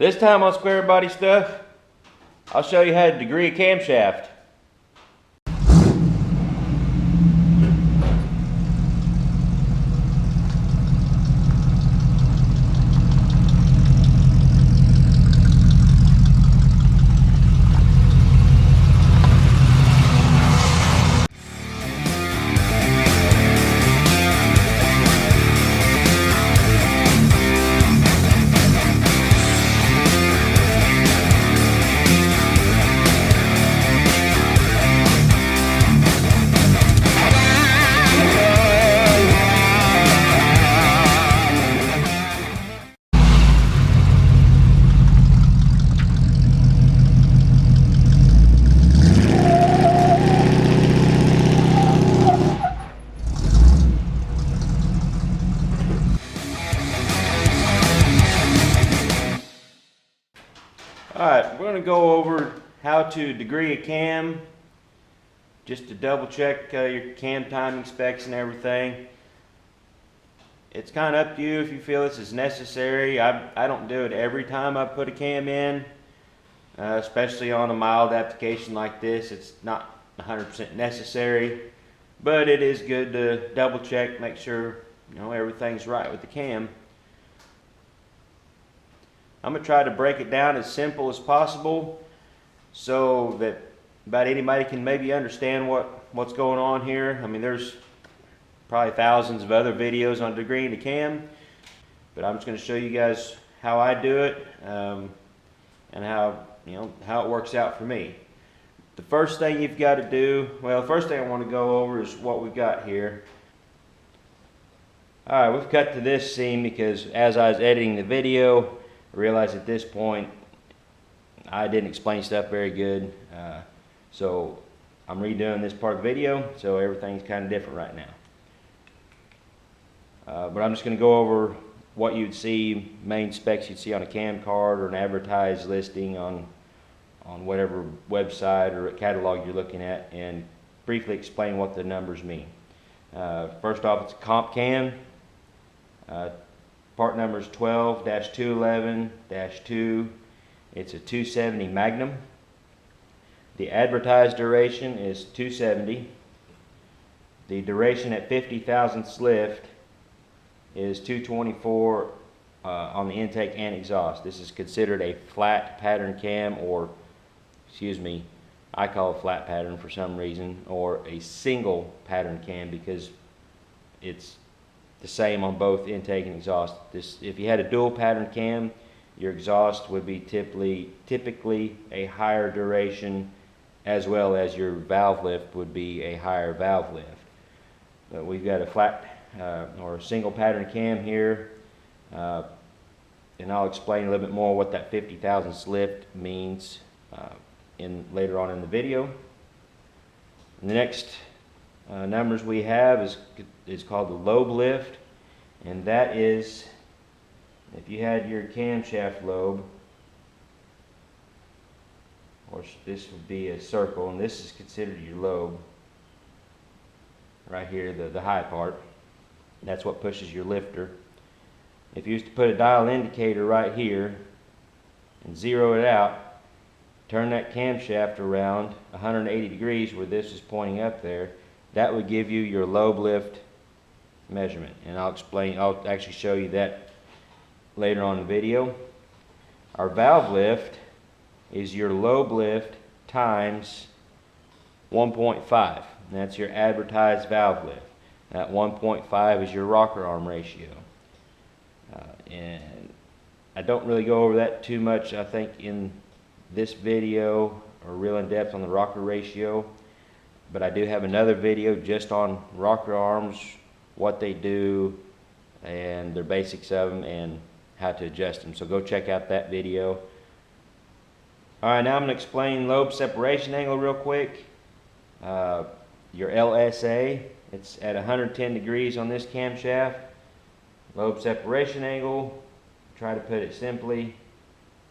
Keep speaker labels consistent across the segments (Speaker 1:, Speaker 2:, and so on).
Speaker 1: This time on Square Body Stuff, I'll show you how to degree a camshaft. Alright, we're going to go over how to degree a cam, just to double check your cam timing specs and everything. It's kind of up to you if you feel this is necessary. I don't do it every time I put a cam in, especially on a mild application like this. It's not 100% necessary, but it is good to double check, make sure everything's right with the cam. I'm going to try to break it down as simple as possible so that about anybody can maybe understand what's going on here. I mean, there's probably thousands of other videos on degreeing a cam, but I'm just going to show you guys how I do it and how it works out for me. The first thing you've got to do, well, the first thing I want to go over is what we've got here. Alright, we've cut to this seam because as I was editing the video, I realized at this point I didn't explain stuff very good, so I'm redoing this part of the video, so everything's kind of different right now. But I'm just going to go over what you'd see, main specs you'd see on a cam card or an advertised listing on whatever website or catalog you're looking at, and briefly explain what the numbers mean. First off, it's a comp cam. Part number is 12-211-2. It's a 270 Magnum. The advertised duration is 270. The duration at 50 thousandths lift is 224 on the intake and exhaust. This is considered a flat pattern cam, or excuse me, I call it flat pattern for some reason, or a single pattern cam because it's the same on both intake and exhaust. If you had a dual pattern cam, your exhaust would be typically a higher duration, as well as your valve lift would be a higher valve lift. But we've got a flat or a single pattern cam here, and I'll explain a little bit more what that 50 thousandths lift means later on in the video. And the next numbers we have is called the lobe lift, and that is if you had your camshaft lobe, or this would be a circle, and this is considered your lobe right here, the high part. That's what pushes your lifter. If you used to put a dial indicator right here and zero it out, turn that camshaft around 180 degrees where this is pointing up there, that would give you your lobe lift measurement, and I'll actually show you that later on in the video. Our valve lift is your lobe lift times 1.5, and that's your advertised valve lift. That 1.5 is your rocker arm ratio, and I don't really go over that too much, I think, in this video, or real in depth on the rocker ratio. But I do have another video just on rocker arms, what they do, and their basics of them, and how to adjust them. So go check out that video. Alright, now I'm going to explain lobe separation angle real quick. Your LSA, it's at 110 degrees on this camshaft. Lobe separation angle, try to put it simply,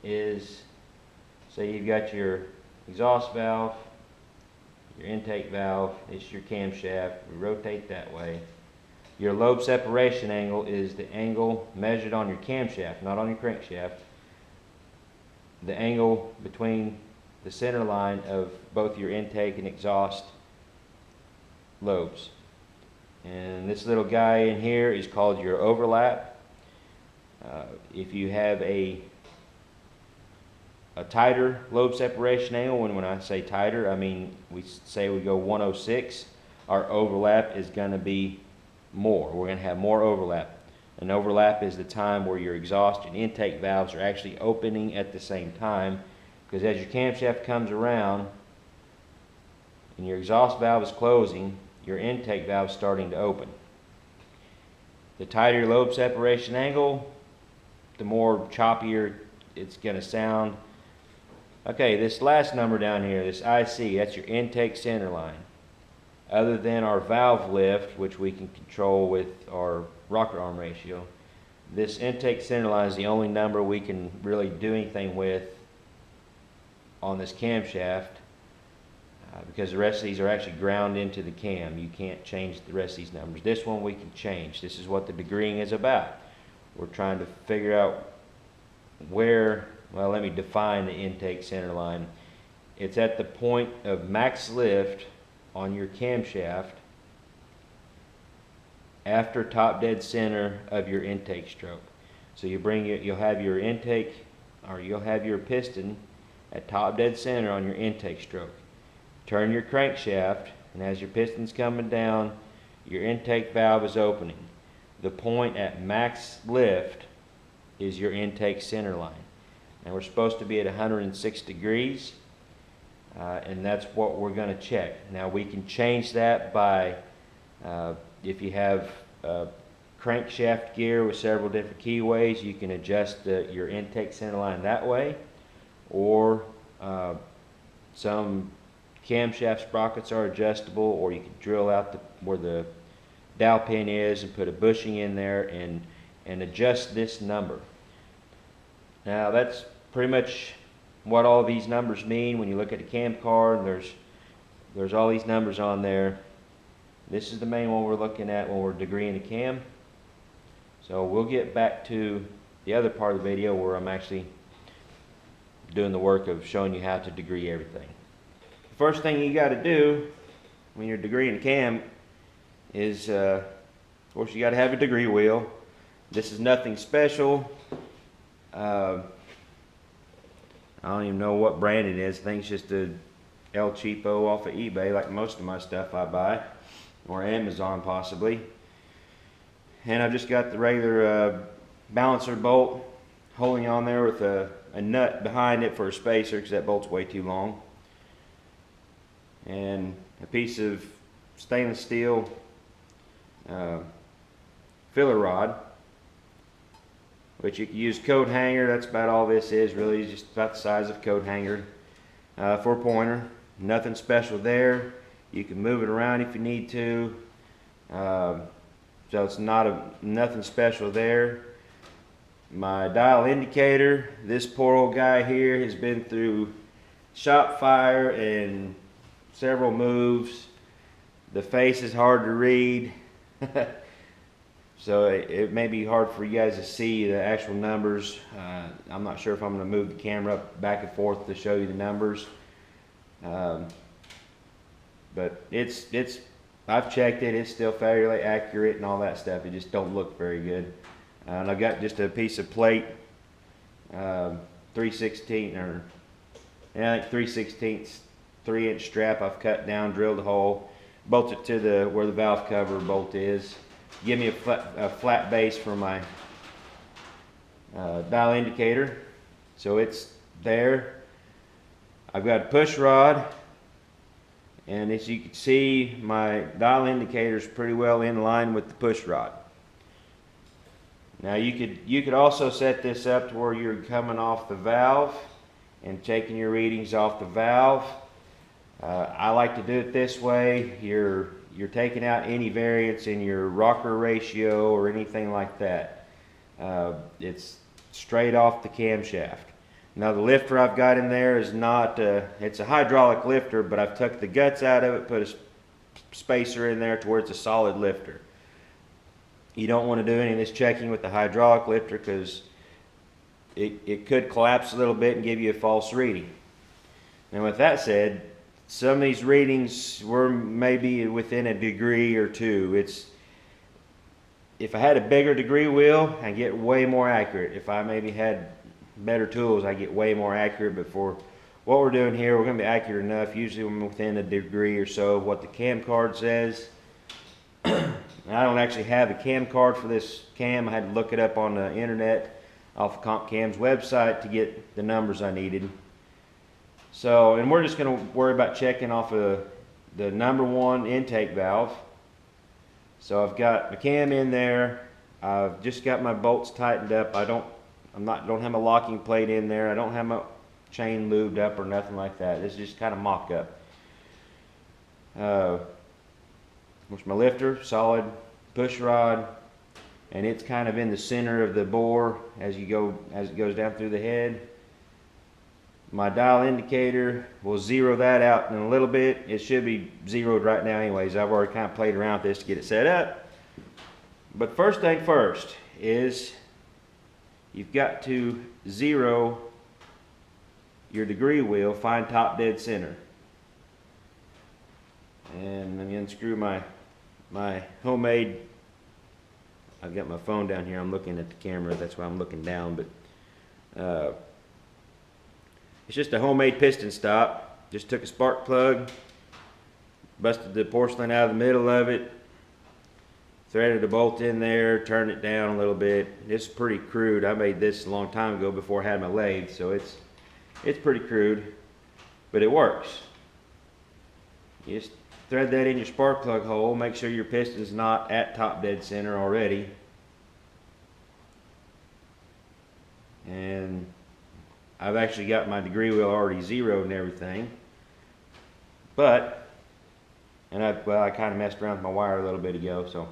Speaker 1: is, say you've got your exhaust valve, your intake valve, it's your camshaft, we rotate that way. Your lobe separation angle is the angle measured on your camshaft, not on your crankshaft, the angle between the center line of both your intake and exhaust lobes. And this little guy in here is called your overlap. If you have a tighter lobe separation angle, when I say tighter, I mean we say we go 106, our overlap is going to be more. We're going to have more overlap. An overlap is the time where your exhaust and intake valves are actually opening at the same time, because as your camshaft comes around and your exhaust valve is closing, your intake valve is starting to open. The tighter lobe separation angle, the more choppier it's going to sound. Okay, this last number down here, this IC, that's your intake center line. Other than our valve lift, which we can control with our rocker arm ratio, this intake center line is the only number we can really do anything with on this camshaft, because the rest of these are actually ground into the cam. You can't change the rest of these numbers. This one we can change. This is what the degreeing is about. We're trying to figure out where, well, let me define the intake center line. It's at the point of max lift on your camshaft after top dead center of your intake stroke. So you bring it, you'll have your intake, or you'll have your piston at top dead center on your intake stroke. Turn your crankshaft, and as your piston's coming down, your intake valve is opening. The point at max lift is your intake center line. And we're supposed to be at 106 degrees, and that's what we're going to check. Now we can change that by, if you have crankshaft gear with several different keyways, you can adjust your intake center line that way, or some camshaft sprockets are adjustable, or you can drill out where the dowel pin is and put a bushing in there and adjust this number. Now that's pretty much what all these numbers mean. When you look at a cam card, there's all these numbers on there. This is the main one we're looking at when we're degreeing a cam. So we'll get back to the other part of the video where I'm actually doing the work of showing you how to degree everything. The first thing you got to do when you're degreeing a cam is, of course, you got to have a degree wheel. This is nothing special. I don't even know what brand it is. I think it's just a El Cheapo off of eBay, like most of my stuff I buy, or Amazon possibly. And I've just got the regular balancer bolt holding on there with a nut behind it for a spacer, because that bolt's way too long, and a piece of stainless steel filler rod, which you can use coat hanger. That's about all this is really, just about the size of coat hanger for a pointer. Nothing special there. You can move it around if you need to, so it's nothing special there. My dial indicator, this poor old guy here has been through shop fire and several moves. The face is hard to read. So it may be hard for you guys to see the actual numbers. I'm not sure if I'm going to move the camera back and forth to show you the numbers. But I've checked it. It's still fairly accurate and all that stuff. It just don't look very good. And I've got just a piece of plate, 3/16 or yeah, like 3/16 3-inch strap I've cut down, drilled a hole, bolted to where the valve cover bolt is. Give me a flat base for my dial indicator, so it's there. I've got a push rod, and as you can see, my dial indicator is pretty well in line with the push rod. Now you could also set this up to where you're coming off the valve and taking your readings off the valve. I like to do it this way. You're taking out any variance in your rocker ratio or anything like that. It's straight off the camshaft. Now the lifter I've got in there is not, it's a hydraulic lifter, but I've took the guts out of it, put a spacer in there to where it's a solid lifter. You don't want to do any of this checking with the hydraulic lifter, because it could collapse a little bit and give you a false reading. And with that said, some of these readings were maybe within a degree or two. If I had a bigger degree wheel, I get way more accurate. If I maybe had better tools, I get way more accurate. But for what we're doing here, we're going to be accurate enough. Usually I'm within a degree or so of what the cam card says. I don't actually have a cam card for this cam. I had to look it up on the internet off of CompCam's website to get the numbers I needed. So, and we're just going to worry about checking off of the number 1 intake valve. So I've got my cam in there. I've just got my bolts tightened up. don't have my locking plate in there. I don't have my chain lubed up or nothing like that. This is just kind of mock up. Which my lifter, solid push rod, and it's kind of in the center of the bore as it goes down through the head. My dial indicator, will zero that out in a little bit. It should be zeroed right now anyways. I've already kind of played around with this to get it set up. But first thing first is you've got to zero your degree wheel, find top dead center. And let me unscrew my homemade, I've got my phone down here, I'm looking at the camera, that's why I'm looking down, but it's just a homemade piston stop. Just took a spark plug, busted the porcelain out of the middle of it, threaded a bolt in there, turned it down a little bit. It's pretty crude. I made this a long time ago before I had my lathe, so it's pretty crude, but it works. You just thread that in your spark plug hole, make sure your piston's not at top dead center already. And I've actually got my degree wheel already zeroed and everything. But, I kind of messed around with my wire a little bit ago, so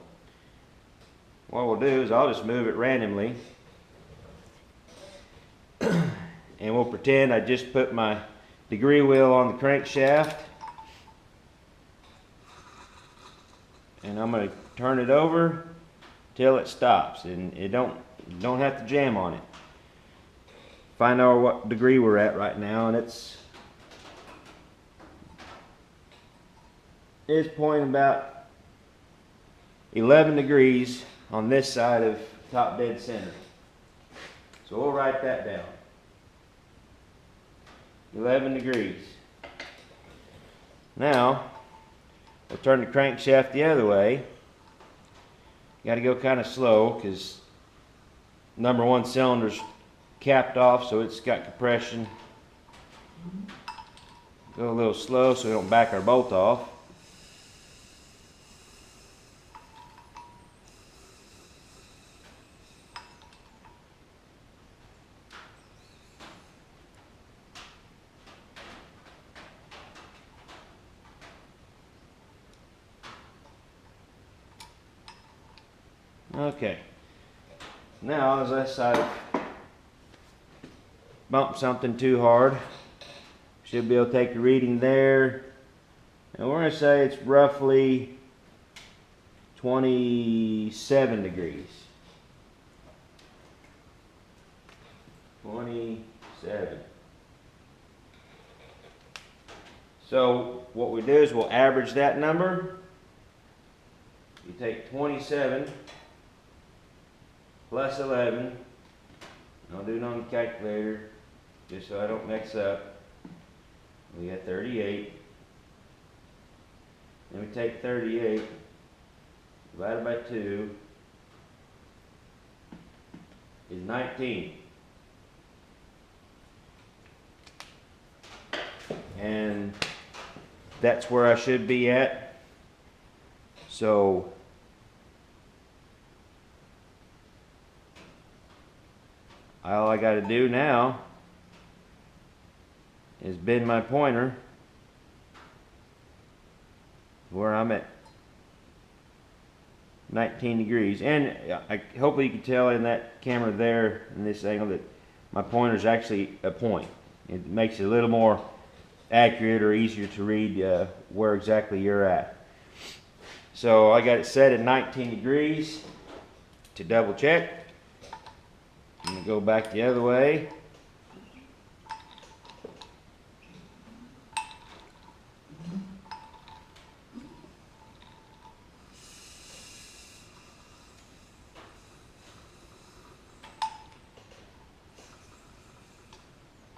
Speaker 1: what we'll do is I'll just move it randomly. And we'll pretend I just put my degree wheel on the crankshaft. And I'm going to turn it over till it stops, and it don't have to jam on it. Find out what degree we're at right now, and it's pointing about 11 degrees on this side of top dead center. So we'll write that down. 11 degrees. Now we'll turn the crankshaft the other way. Got to go kind of slow because number 1 cylinder's capped off, so it's got compression. Go a little slow so we don't back our bolt off. Okay, now as I bump something too hard, should be able to take a reading there, and we're going to say it's roughly 27 degrees. 27. So what we do is we'll average that number. You take 27 plus 11. I'll do it on the calculator just so I don't mix up. We got 38. Then we take 38 divided by 2 is 19. And that's where I should be at. So all I got to do now is bend my pointer where I'm at 19 degrees. And hopefully you can tell in that camera there, in this angle, that my pointer is actually a point. It makes it a little more accurate or easier to read where exactly you're at. So I got it set at 19 degrees. To double check, I'm going to go back the other way.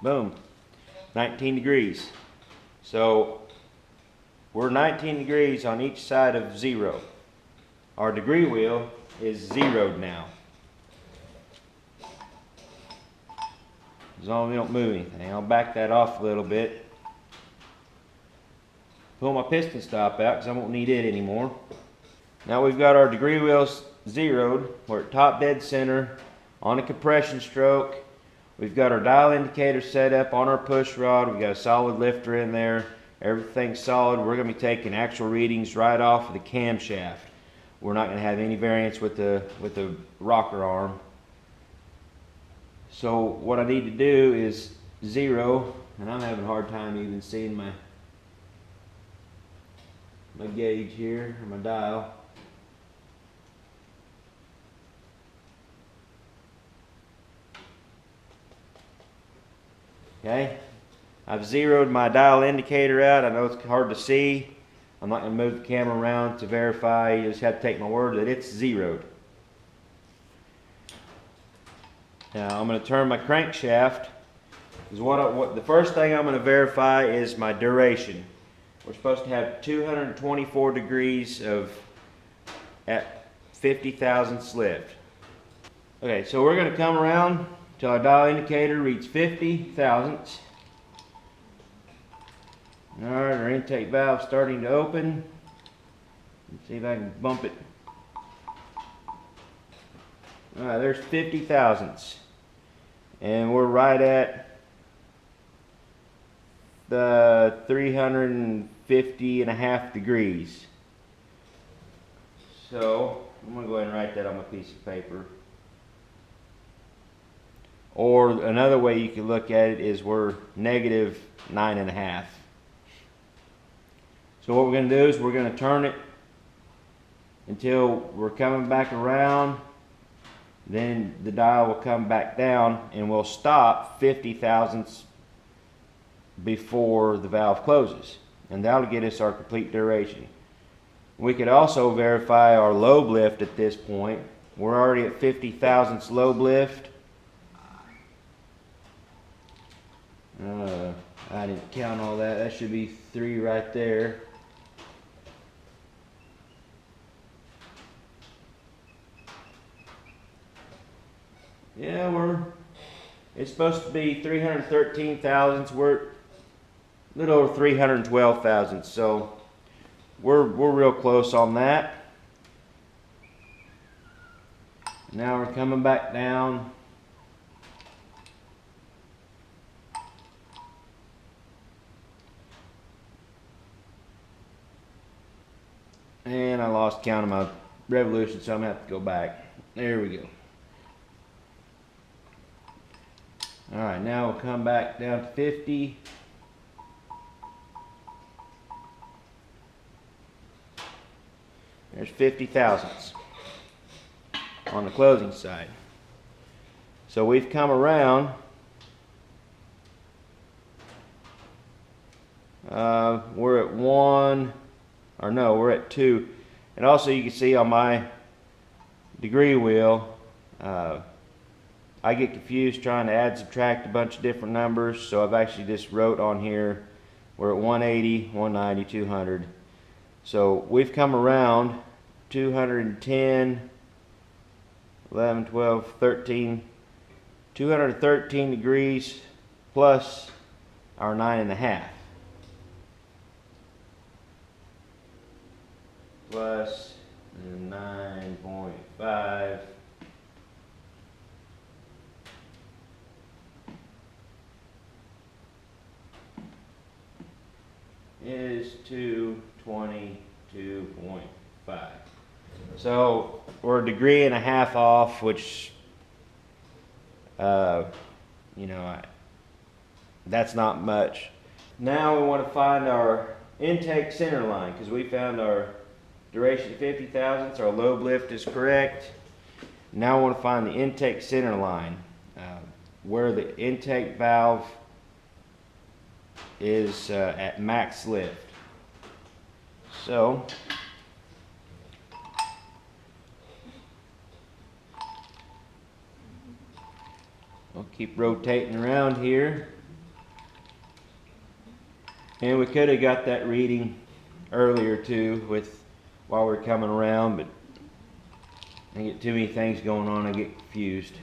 Speaker 1: Boom, 19 degrees. So we're 19 degrees on each side of 0. Our degree wheel is zeroed now. As long as we don't move anything. I'll back that off a little bit. Pull my piston stop out because I won't need it anymore. Now we've got our degree wheels zeroed. We're at top dead center on a compression stroke. We've got our dial indicator set up on our push rod. We've got a solid lifter in there. Everything's solid. We're going to be taking actual readings right off of the camshaft. We're not going to have any variance with the rocker arm. So what I need to do is zero, and I'm having a hard time even seeing my gauge here, or my dial. Okay, I've zeroed my dial indicator out. I know it's hard to see. I'm not going to move the camera around to verify. You just have to take my word that it's zeroed. Now I'm going to turn my crankshaft. What the first thing I'm going to verify is my duration. We're supposed to have 224 degrees at 50 thousandths lift. Okay, so we're going to come around till our dial indicator reads 50 thousandths. Alright, our intake valve starting to open. Let's see if I can bump it. Alright, there's 50 thousandths. And we're right at the 350.5 degrees. So, I'm going to go ahead and write that on my piece of paper. Or another way you could look at it is we're negative 9.5. So what we're going to do is we're going to turn it until we're coming back around. Then the dial will come back down and we'll stop 50 thousandths before the valve closes. And that'll get us our complete duration. We could also verify our lobe lift at this point. We're already at 50 thousandths lobe lift. I didn't count all that. That should be 3 right there. Yeah, it's supposed to be 313 thousandths. We're a little over 312 thousandths, so we're real close on that. Now we're coming back down. And I lost count of my revolution, so I'm going to have to go back. There we go. Alright, now we'll come back down to 50. There's 50 thousandths on the closing side. So we've come around. We're at 1, or no, we're at 2. And also you can see on my degree wheel, I get confused trying to add, subtract a bunch of different numbers, so I've actually just wrote on here, we're at 180, 190, 200. So we've come around 210, 11, 12, 13, 213 degrees plus our 9.5. Plus 9.5. Is 222.5. So we're a degree and a half off, which you know, that's not much. Now we want to find our intake center line, because we found our duration 50 thousandths, our lobe lift is correct. Now I want to find the intake center line. where the intake valve is at max lift. So I'll keep rotating around here. And we could have got that reading earlier too while we're coming around, but I get too many things going on, I get confused.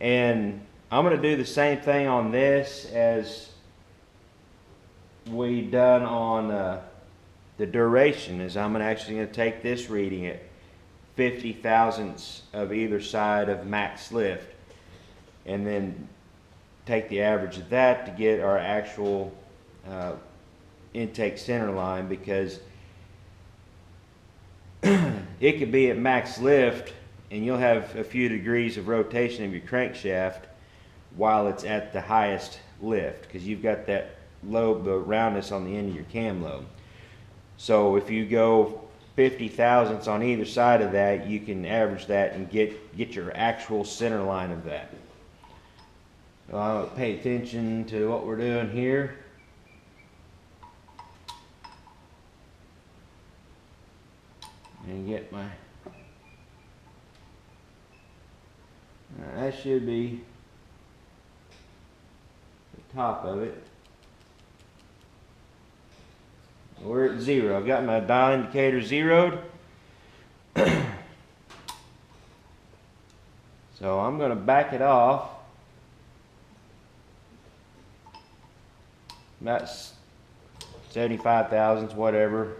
Speaker 1: And I'm going to do the same thing on this as we done on the duration. Is I'm actually going to take this reading at 50 thousandths of either side of max lift, and then take the average of that to get our actual intake center line, because it could be at max lift and you'll have a few degrees of rotation of your crankshaft while it's at the highest lift, because you've got that lobe, the roundness on the end of your cam lobe. So if you go 50 thousandths on either side of that, you can average that and get your actual center line of that. Pay attention to what we're doing here. And get my, that should be the top of it. We're at 0. I've got my dial indicator zeroed. So I'm going to back it off about 75 thousandths, whatever.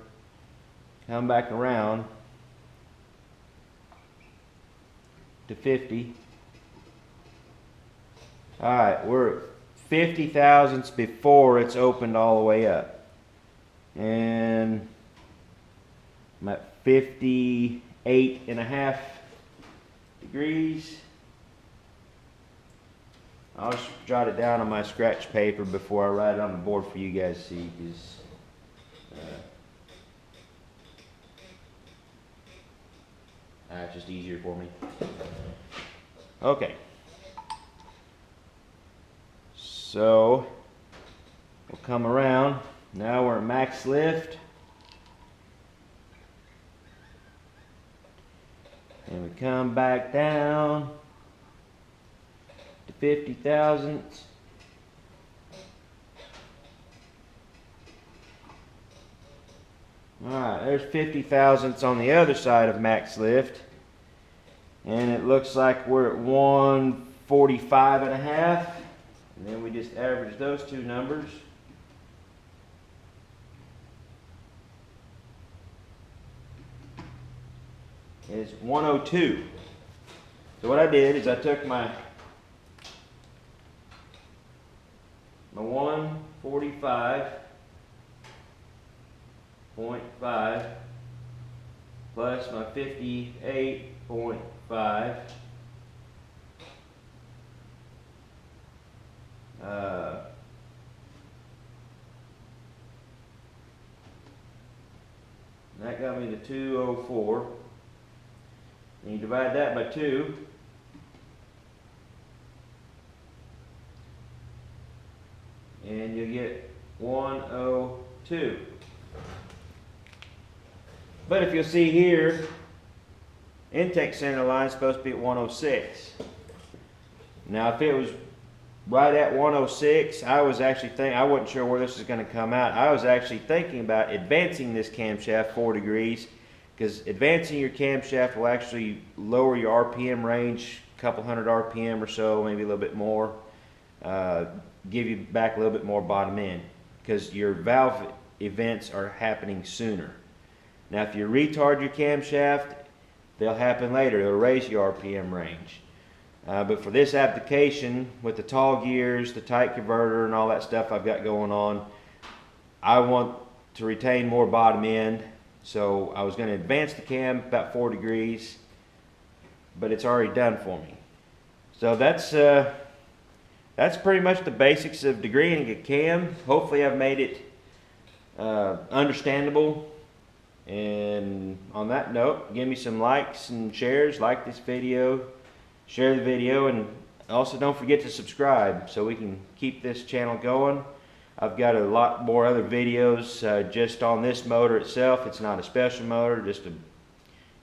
Speaker 1: Come back around to 50. Alright, we're at 50 thousandths before it's opened all the way up. And I'm at 58.5 degrees. I'll just jot it down on my scratch paper before I write it on the board for you guys to see, because it's just easier for me. Okay. So we'll come around. Now we're at max lift. And we come back down to 50 thousandths. Alright, there's 50 thousandths on the other side of max lift. And it looks like we're at 145.5. And then we just average those two numbers. Is 102. So what I did is I took my 145.5 plus my 58.5 that got me to 204. And you divide that by 2. And you get 102. But if you'll see here, intake center line is supposed to be at 106. Now if it was right at 106, I was actually thinking, I wasn't sure where this was going to come out. I was actually thinking about advancing this camshaft 4 degrees, because advancing your camshaft will actually lower your RPM range, a couple hundred RPM or so, maybe a little bit more, give you back a little bit more bottom end, because your valve events are happening sooner. Now if you retard your camshaft, they'll happen later. It'll raise your RPM range. But for this application, with the tall gears, the tight converter, and all that stuff I've got going on, I want to retain more bottom end. So I was going to advance the cam about 4 degrees, but it's already done for me. So that's pretty much the basics of degreeing a cam. Hopefully I've made it understandable And on that note, give me some likes and shares. Like this video, share the video, and also don't forget to subscribe so we can keep this channel going. I've got a lot more other videos just on this motor itself. It's not a special motor, just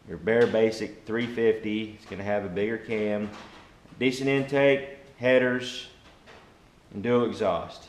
Speaker 1: your bare basic 350. It's going to have a bigger cam, decent intake, headers, and dual exhaust.